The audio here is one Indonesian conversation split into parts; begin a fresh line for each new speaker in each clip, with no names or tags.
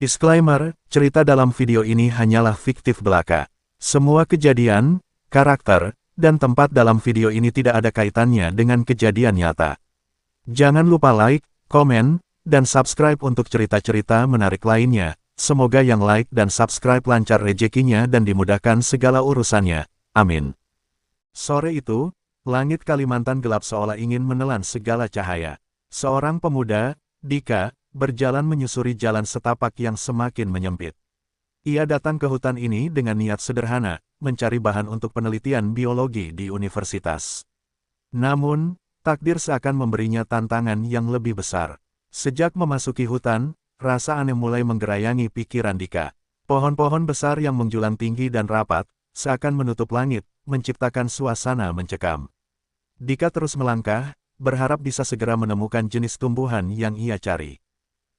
Disclaimer, cerita dalam video ini hanyalah fiktif belaka. Semua kejadian, karakter, dan tempat dalam video ini tidak ada kaitannya dengan kejadian nyata. Jangan lupa like, komen, dan subscribe untuk cerita-cerita menarik lainnya. Semoga yang like dan subscribe lancar rezekinya dan dimudahkan segala urusannya. Amin. Sore itu, langit Kalimantan gelap seolah ingin menelan segala cahaya. Seorang pemuda, Dika, berjalan menyusuri jalan setapak yang semakin menyempit. Ia datang ke hutan ini dengan niat sederhana, mencari bahan untuk penelitian biologi di universitas. Namun, takdir seakan memberinya tantangan yang lebih besar. Sejak memasuki hutan, rasa aneh mulai menggerayangi pikiran Dika. Pohon-pohon besar yang menjulang tinggi dan rapat, seakan menutup langit, menciptakan suasana mencekam. Dika terus melangkah, berharap bisa segera menemukan jenis tumbuhan yang ia cari.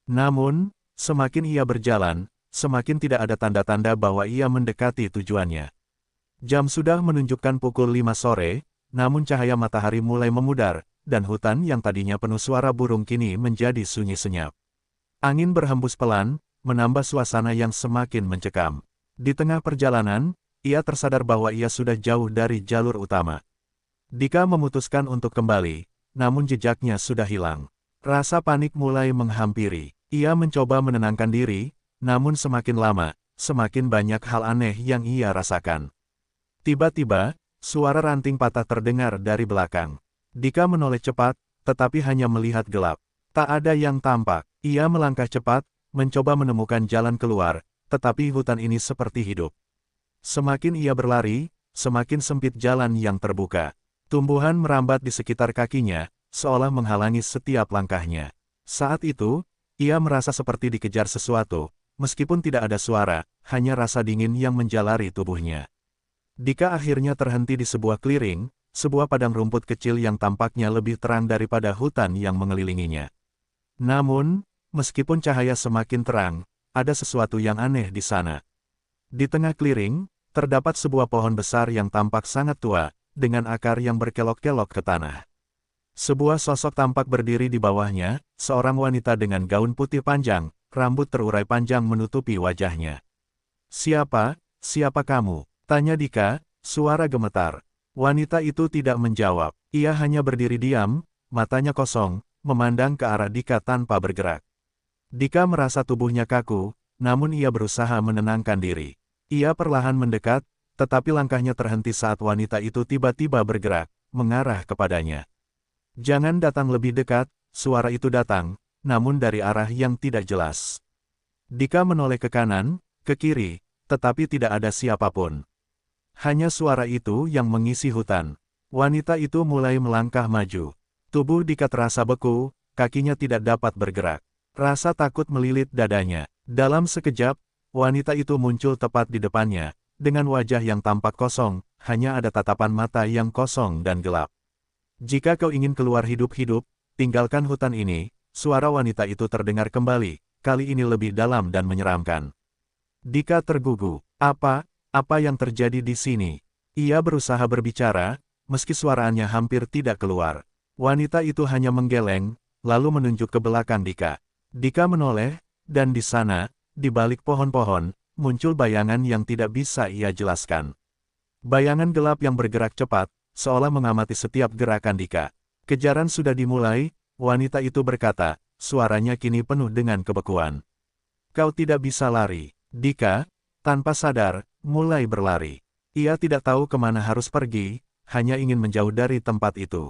Namun, semakin ia berjalan, semakin tidak ada tanda-tanda bahwa ia mendekati tujuannya. Jam sudah menunjukkan pukul 5 sore, namun cahaya matahari mulai memudar, dan hutan yang tadinya penuh suara burung kini menjadi sunyi senyap. Angin berhembus pelan, menambah suasana yang semakin mencekam. Di tengah perjalanan, ia tersadar bahwa ia sudah jauh dari jalur utama. Dika memutuskan untuk kembali, namun jejaknya sudah hilang. Rasa panik mulai menghampiri. Ia mencoba menenangkan diri, namun semakin lama, semakin banyak hal aneh yang ia rasakan. Tiba-tiba, suara ranting patah terdengar dari belakang. Dika menoleh cepat, tetapi hanya melihat gelap. Tak ada yang tampak. Ia melangkah cepat, mencoba menemukan jalan keluar, tetapi hutan ini seperti hidup. Semakin ia berlari, semakin sempit jalan yang terbuka. Tumbuhan merambat di sekitar kakinya, seolah menghalangi setiap langkahnya. Saat itu, ia merasa seperti dikejar sesuatu, meskipun tidak ada suara, hanya rasa dingin yang menjalari tubuhnya. Dika akhirnya terhenti di sebuah clearing, sebuah padang rumput kecil yang tampaknya lebih terang daripada hutan yang mengelilinginya. Namun, meskipun cahaya semakin terang, ada sesuatu yang aneh di sana. Di tengah clearing, terdapat sebuah pohon besar yang tampak sangat tua, dengan akar yang berkelok-kelok ke tanah. Sebuah sosok tampak berdiri di bawahnya, seorang wanita dengan gaun putih panjang, rambut terurai panjang menutupi wajahnya. Siapa kamu?" tanya Dika, suara gemetar. Wanita itu tidak menjawab, ia hanya berdiri diam, matanya kosong, memandang ke arah Dika tanpa bergerak. Dika merasa tubuhnya kaku, namun ia berusaha menenangkan diri. Ia perlahan mendekat, tetapi langkahnya terhenti saat wanita itu tiba-tiba bergerak, mengarah kepadanya. "Jangan datang lebih dekat," suara itu datang, namun dari arah yang tidak jelas. Dika menoleh ke kanan, ke kiri, tetapi tidak ada siapapun. Hanya suara itu yang mengisi hutan. Wanita itu mulai melangkah maju. Tubuh Dika terasa beku, kakinya tidak dapat bergerak. Rasa takut melilit dadanya. Dalam sekejap, wanita itu muncul tepat di depannya, dengan wajah yang tampak kosong, hanya ada tatapan mata yang kosong dan gelap. "Jika kau ingin keluar hidup-hidup, tinggalkan hutan ini," suara wanita itu terdengar kembali, kali ini lebih dalam dan menyeramkan. Dika tergugu. Apa yang terjadi di sini? Ia berusaha berbicara, meski suaranya hampir tidak keluar. Wanita itu hanya menggeleng, lalu menunjuk ke belakang Dika. Dika menoleh, dan di sana, di balik pohon-pohon, muncul bayangan yang tidak bisa ia jelaskan. Bayangan gelap yang bergerak cepat, seolah mengamati setiap gerakan Dika. Kejaran sudah dimulai, wanita itu berkata, suaranya kini penuh dengan kebekuan. "Kau tidak bisa lari." Dika, tanpa sadar, mulai berlari. Ia tidak tahu kemana harus pergi, hanya ingin menjauh dari tempat itu.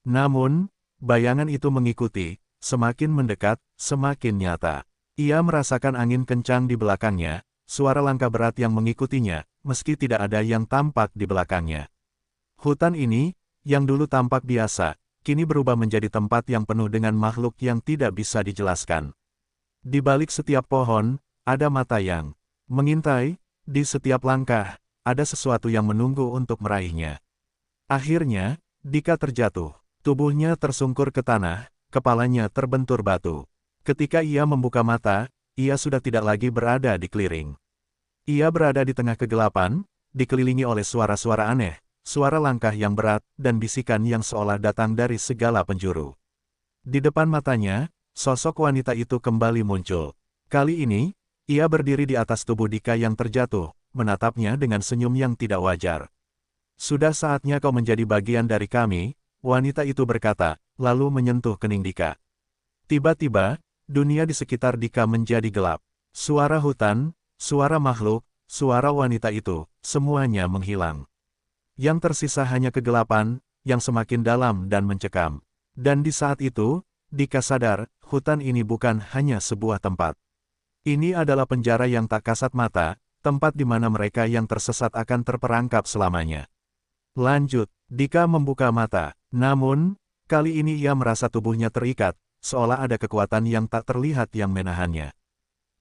Namun, bayangan itu mengikuti, semakin mendekat, semakin nyata. Ia merasakan angin kencang di belakangnya, suara langkah berat yang mengikutinya, meski tidak ada yang tampak di belakangnya. Hutan ini, yang dulu tampak biasa, kini berubah menjadi tempat yang penuh dengan makhluk yang tidak bisa dijelaskan. Di balik setiap pohon, ada mata yang mengintai, di setiap langkah, ada sesuatu yang menunggu untuk meraihnya. Akhirnya, Dika terjatuh. Tubuhnya tersungkur ke tanah, kepalanya terbentur batu. Ketika ia membuka mata, ia sudah tidak lagi berada di clearing. Ia berada di tengah kegelapan, dikelilingi oleh suara-suara aneh, suara langkah yang berat, dan bisikan yang seolah datang dari segala penjuru. Di depan matanya, sosok wanita itu kembali muncul. Kali ini, ia berdiri di atas tubuh Dika yang terjatuh, menatapnya dengan senyum yang tidak wajar. Sudah saatnya kau menjadi bagian dari kami, wanita itu berkata, lalu menyentuh kening Dika. Tiba-tiba, dunia di sekitar Dika menjadi gelap. Suara hutan, suara makhluk, suara wanita itu, semuanya menghilang. Yang tersisa hanya kegelapan, yang semakin dalam dan mencekam. Dan di saat itu, Dika sadar, hutan ini bukan hanya sebuah tempat. Ini adalah penjara yang tak kasat mata, tempat di mana mereka yang tersesat akan terperangkap selamanya. Lanjut, Dika membuka mata. Namun, kali ini ia merasa tubuhnya terikat, seolah ada kekuatan yang tak terlihat yang menahannya.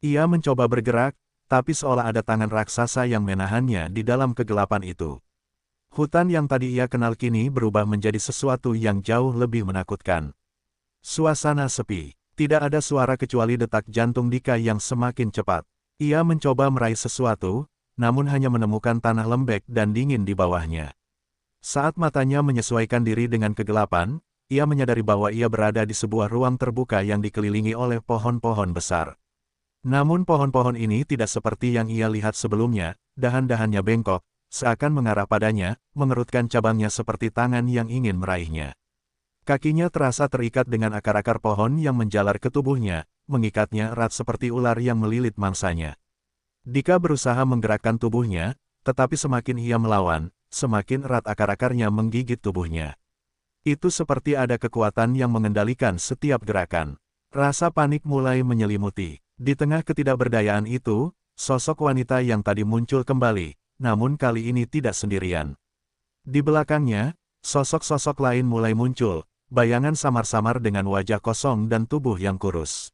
Ia mencoba bergerak, tapi seolah ada tangan raksasa yang menahannya di dalam kegelapan itu. Hutan yang tadi ia kenal kini berubah menjadi sesuatu yang jauh lebih menakutkan. Suasana sepi. Tidak ada suara kecuali detak jantung Dika yang semakin cepat. Ia mencoba meraih sesuatu, namun hanya menemukan tanah lembek dan dingin di bawahnya. Saat matanya menyesuaikan diri dengan kegelapan, ia menyadari bahwa ia berada di sebuah ruang terbuka yang dikelilingi oleh pohon-pohon besar. Namun pohon-pohon ini tidak seperti yang ia lihat sebelumnya, dahan-dahannya bengkok, seakan mengarah padanya, mengerutkan cabangnya seperti tangan yang ingin meraihnya. Kakinya terasa terikat dengan akar-akar pohon yang menjalar ke tubuhnya, mengikatnya erat seperti ular yang melilit mangsanya. Dika berusaha menggerakkan tubuhnya, tetapi semakin ia melawan, semakin erat akar-akarnya menggigit tubuhnya. Itu seperti ada kekuatan yang mengendalikan setiap gerakan. Rasa panik mulai menyelimuti. Di tengah ketidakberdayaan itu, sosok wanita yang tadi muncul kembali, namun kali ini tidak sendirian. Di belakangnya, sosok-sosok lain mulai muncul. Bayangan samar-samar dengan wajah kosong dan tubuh yang kurus.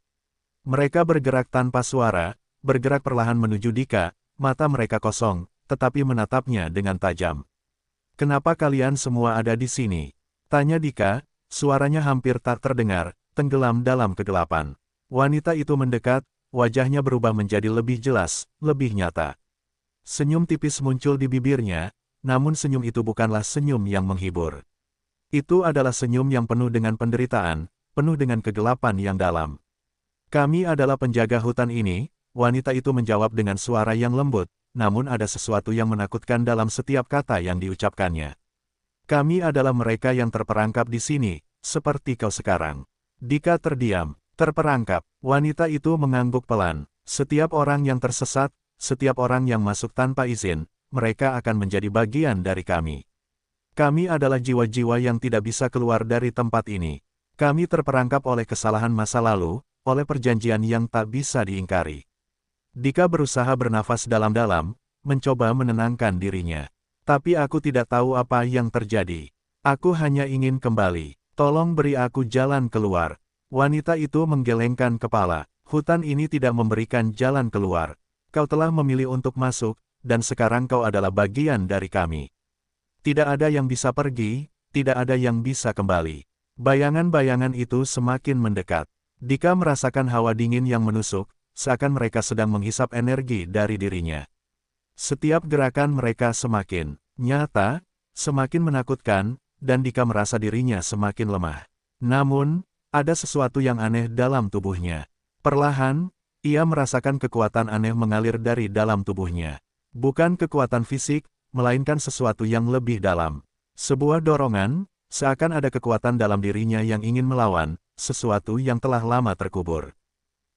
Mereka bergerak tanpa suara, bergerak perlahan menuju Dika, mata mereka kosong, tetapi menatapnya dengan tajam. "Kenapa kalian semua ada di sini?" tanya Dika, suaranya hampir tak terdengar, tenggelam dalam kegelapan. Wanita itu mendekat, wajahnya berubah menjadi lebih jelas, lebih nyata. Senyum tipis muncul di bibirnya, namun senyum itu bukanlah senyum yang menghibur. Itu adalah senyum yang penuh dengan penderitaan, penuh dengan kegelapan yang dalam. "Kami adalah penjaga hutan ini," wanita itu menjawab dengan suara yang lembut, namun ada sesuatu yang menakutkan dalam setiap kata yang diucapkannya. "Kami adalah mereka yang terperangkap di sini, seperti kau sekarang." Dika terdiam, terperangkap. Wanita itu mengangguk pelan. "Setiap orang yang tersesat, setiap orang yang masuk tanpa izin, mereka akan menjadi bagian dari kami. Kami adalah jiwa-jiwa yang tidak bisa keluar dari tempat ini. Kami terperangkap oleh kesalahan masa lalu, oleh perjanjian yang tak bisa diingkari." Dika berusaha bernafas dalam-dalam, mencoba menenangkan dirinya. "Tapi aku tidak tahu apa yang terjadi. Aku hanya ingin kembali. Tolong beri aku jalan keluar." Wanita itu menggelengkan kepala. "Hutan ini tidak memberikan jalan keluar. Kau telah memilih untuk masuk, dan sekarang kau adalah bagian dari kami. Tidak ada yang bisa pergi, tidak ada yang bisa kembali." Bayangan-bayangan itu semakin mendekat. Dika merasakan hawa dingin yang menusuk, seakan mereka sedang menghisap energi dari dirinya. Setiap gerakan mereka semakin nyata, semakin menakutkan, dan Dika merasa dirinya semakin lemah. Namun, ada sesuatu yang aneh dalam tubuhnya. Perlahan, ia merasakan kekuatan aneh mengalir dari dalam tubuhnya. Bukan kekuatan fisik, melainkan sesuatu yang lebih dalam. Sebuah dorongan, seakan ada kekuatan dalam dirinya yang ingin melawan, sesuatu yang telah lama terkubur.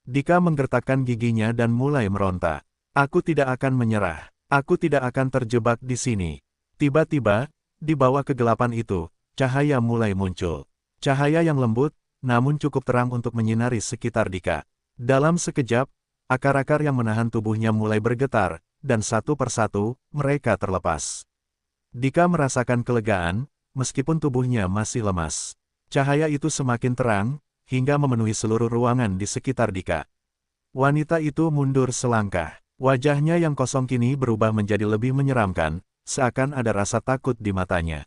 Dika menggertakkan giginya dan mulai meronta. "Aku tidak akan menyerah. Aku tidak akan terjebak di sini." Tiba-tiba, di bawah kegelapan itu, cahaya mulai muncul. Cahaya yang lembut, namun cukup terang untuk menyinari sekitar Dika. Dalam sekejap, akar-akar yang menahan tubuhnya mulai bergetar, dan satu persatu, mereka terlepas. Dika merasakan kelegaan, meskipun tubuhnya masih lemas. Cahaya itu semakin terang, hingga memenuhi seluruh ruangan di sekitar Dika. Wanita itu mundur selangkah. Wajahnya yang kosong kini berubah menjadi lebih menyeramkan, seakan ada rasa takut di matanya.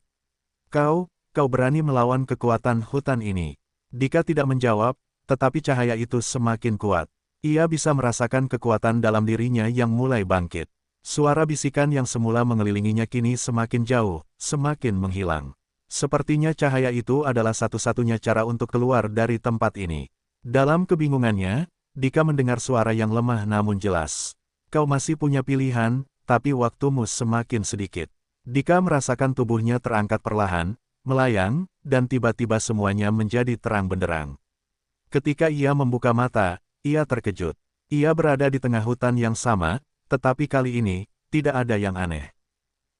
Kau berani melawan kekuatan hutan ini." Dika tidak menjawab, tetapi cahaya itu semakin kuat. Ia bisa merasakan kekuatan dalam dirinya yang mulai bangkit. Suara bisikan yang semula mengelilinginya kini semakin jauh, semakin menghilang. Sepertinya cahaya itu adalah satu-satunya cara untuk keluar dari tempat ini. Dalam kebingungannya, Dika mendengar suara yang lemah namun jelas. Kau masih punya pilihan, tapi waktumu semakin sedikit. Dika merasakan tubuhnya terangkat perlahan, melayang, dan tiba-tiba semuanya menjadi terang benderang. Ketika ia membuka mata, ia terkejut. Ia berada di tengah hutan yang sama, tetapi kali ini, tidak ada yang aneh.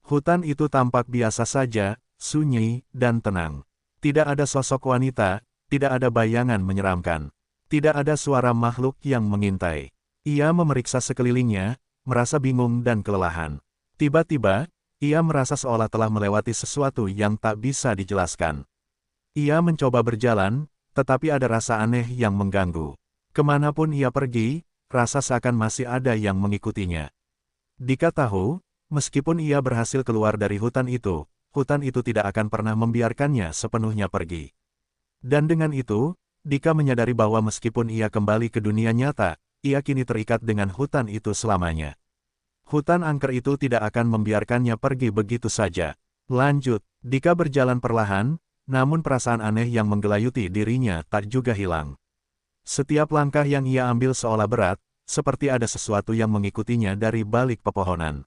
Hutan itu tampak biasa saja, sunyi, dan tenang. Tidak ada sosok wanita, tidak ada bayangan menyeramkan. Tidak ada suara makhluk yang mengintai. Ia memeriksa sekelilingnya, merasa bingung dan kelelahan. Tiba-tiba, ia merasa seolah telah melewati sesuatu yang tak bisa dijelaskan. Ia mencoba berjalan, tetapi ada rasa aneh yang mengganggu. Kemanapun ia pergi, rasa seakan masih ada yang mengikutinya. Dika tahu, meskipun ia berhasil keluar dari hutan itu tidak akan pernah membiarkannya sepenuhnya pergi. Dan dengan itu, Dika menyadari bahwa meskipun ia kembali ke dunia nyata, ia kini terikat dengan hutan itu selamanya. Hutan angker itu tidak akan membiarkannya pergi begitu saja. Lanjut, Dika berjalan perlahan, namun perasaan aneh yang menggelayuti dirinya tak juga hilang. Setiap langkah yang ia ambil seolah berat, seperti ada sesuatu yang mengikutinya dari balik pepohonan.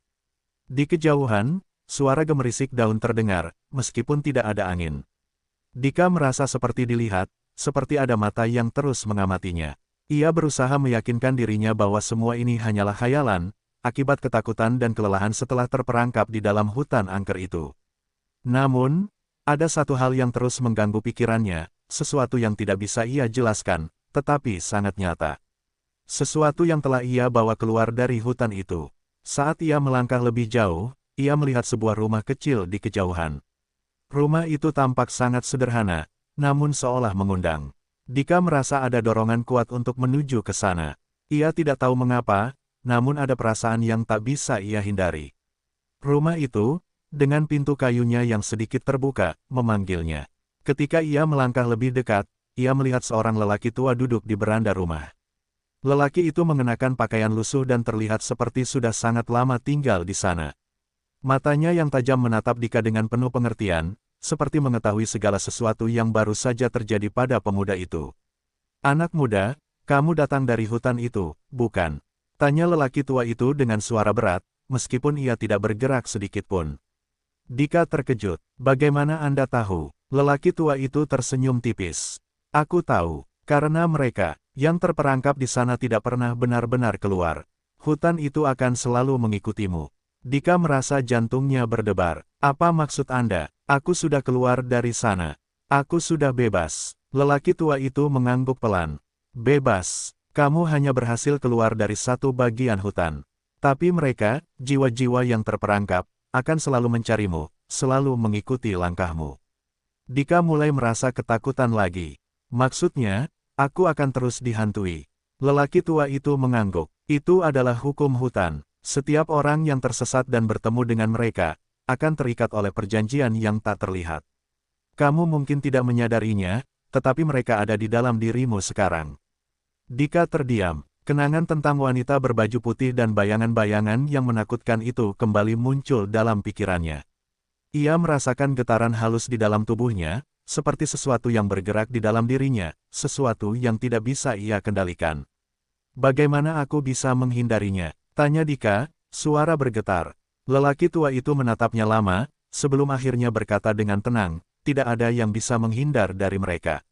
Di kejauhan, suara gemerisik daun terdengar, meskipun tidak ada angin. Dika merasa seperti dilihat, seperti ada mata yang terus mengamatinya. Ia berusaha meyakinkan dirinya bahwa semua ini hanyalah khayalan, akibat ketakutan dan kelelahan setelah terperangkap di dalam hutan angker itu. Namun, ada satu hal yang terus mengganggu pikirannya, sesuatu yang tidak bisa ia jelaskan, tetapi sangat nyata. Sesuatu yang telah ia bawa keluar dari hutan itu. Saat ia melangkah lebih jauh, ia melihat sebuah rumah kecil di kejauhan. Rumah itu tampak sangat sederhana, namun seolah mengundang. Dika merasa ada dorongan kuat untuk menuju ke sana. Ia tidak tahu mengapa, namun ada perasaan yang tak bisa ia hindari. Rumah itu, dengan pintu kayunya yang sedikit terbuka, memanggilnya. Ketika ia melangkah lebih dekat, ia melihat seorang lelaki tua duduk di beranda rumah. Lelaki itu mengenakan pakaian lusuh dan terlihat seperti sudah sangat lama tinggal di sana. Matanya yang tajam menatap Dika dengan penuh pengertian, seperti mengetahui segala sesuatu yang baru saja terjadi pada pemuda itu. "Anak muda, kamu datang dari hutan itu, bukan?" tanya lelaki tua itu dengan suara berat, meskipun ia tidak bergerak sedikit pun. Dika terkejut. "Bagaimana Anda tahu?" Lelaki tua itu tersenyum tipis. "Aku tahu, karena mereka yang terperangkap di sana tidak pernah benar-benar keluar. Hutan itu akan selalu mengikutimu." Dika merasa jantungnya berdebar. "Apa maksud Anda? Aku sudah keluar dari sana. Aku sudah bebas." Lelaki tua itu mengangguk pelan. "Bebas? Kamu hanya berhasil keluar dari satu bagian hutan. Tapi mereka, jiwa-jiwa yang terperangkap, akan selalu mencarimu, selalu mengikuti langkahmu." Dika mulai merasa ketakutan lagi. "Maksudnya, aku akan terus dihantui?" Lelaki tua itu mengangguk. "Itu adalah hukum hutan. Setiap orang yang tersesat dan bertemu dengan mereka, akan terikat oleh perjanjian yang tak terlihat. Kamu mungkin tidak menyadarinya, tetapi mereka ada di dalam dirimu sekarang." Dika terdiam. Kenangan tentang wanita berbaju putih dan bayangan-bayangan yang menakutkan itu kembali muncul dalam pikirannya. Ia merasakan getaran halus di dalam tubuhnya, seperti sesuatu yang bergerak di dalam dirinya, sesuatu yang tidak bisa ia kendalikan. "Bagaimana aku bisa menghindarinya?" tanya Dika, suara bergetar. Lelaki tua itu menatapnya lama, sebelum akhirnya berkata dengan tenang, "Tidak ada yang bisa menghindar dari mereka.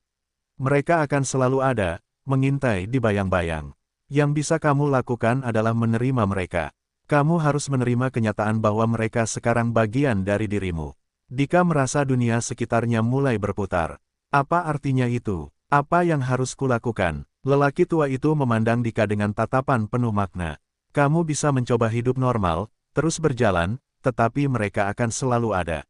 Mereka akan selalu ada, mengintai di bayang-bayang. Yang bisa kamu lakukan adalah menerima mereka. Kamu harus menerima kenyataan bahwa mereka sekarang bagian dari dirimu." Dika merasa dunia sekitarnya mulai berputar. Apa artinya itu? Apa yang harus kulakukan? Lelaki tua itu memandang Dika dengan tatapan penuh makna. "Kamu bisa mencoba hidup normal, terus berjalan, tetapi mereka akan selalu ada.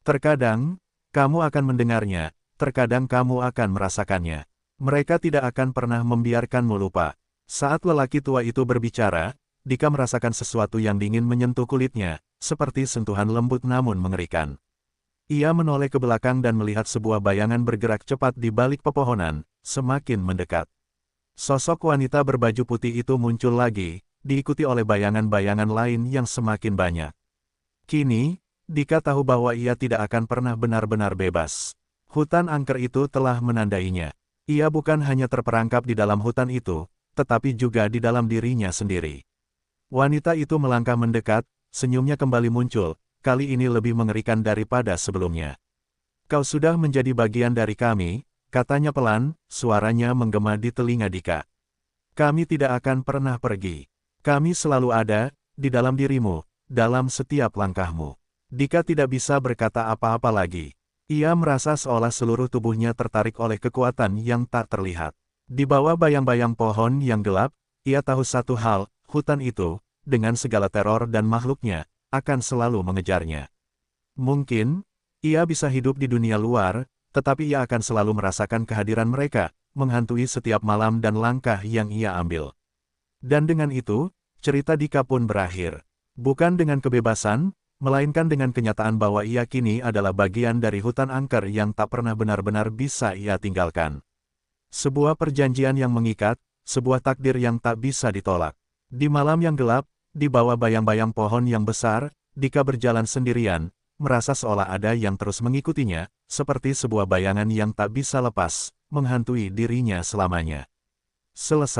Terkadang, kamu akan mendengarnya, terkadang kamu akan merasakannya. Mereka tidak akan pernah membiarkanmu lupa." Saat lelaki tua itu berbicara, Dika merasakan sesuatu yang dingin menyentuh kulitnya, seperti sentuhan lembut namun mengerikan. Ia menoleh ke belakang dan melihat sebuah bayangan bergerak cepat di balik pepohonan, semakin mendekat. Sosok wanita berbaju putih itu muncul lagi, diikuti oleh bayangan-bayangan lain yang semakin banyak. Kini, Dika tahu bahwa ia tidak akan pernah benar-benar bebas. Hutan angker itu telah menandainya. Ia bukan hanya terperangkap di dalam hutan itu, tetapi juga di dalam dirinya sendiri. Wanita itu melangkah mendekat, senyumnya kembali muncul, kali ini lebih mengerikan daripada sebelumnya. Kau sudah menjadi bagian dari kami, katanya pelan, suaranya menggema di telinga Dika. Kami tidak akan pernah pergi. Kami selalu ada, di dalam dirimu, dalam setiap langkahmu. Dika tidak bisa berkata apa-apa lagi. Ia merasa seolah seluruh tubuhnya tertarik oleh kekuatan yang tak terlihat. Di bawah bayang-bayang pohon yang gelap, ia tahu satu hal, hutan itu, dengan segala teror dan makhluknya, akan selalu mengejarnya. Mungkin, ia bisa hidup di dunia luar, tetapi ia akan selalu merasakan kehadiran mereka, menghantui setiap malam dan langkah yang ia ambil. Dan dengan itu, cerita Dika pun berakhir. Bukan dengan kebebasan, melainkan dengan kenyataan bahwa ia kini adalah bagian dari hutan angker yang tak pernah benar-benar bisa ia tinggalkan. Sebuah perjanjian yang mengikat, sebuah takdir yang tak bisa ditolak. Di malam yang gelap, di bawah bayang-bayang pohon yang besar, Dika berjalan sendirian, merasa seolah ada yang terus mengikutinya, seperti sebuah bayangan yang tak bisa lepas, menghantui dirinya selamanya. Selesai.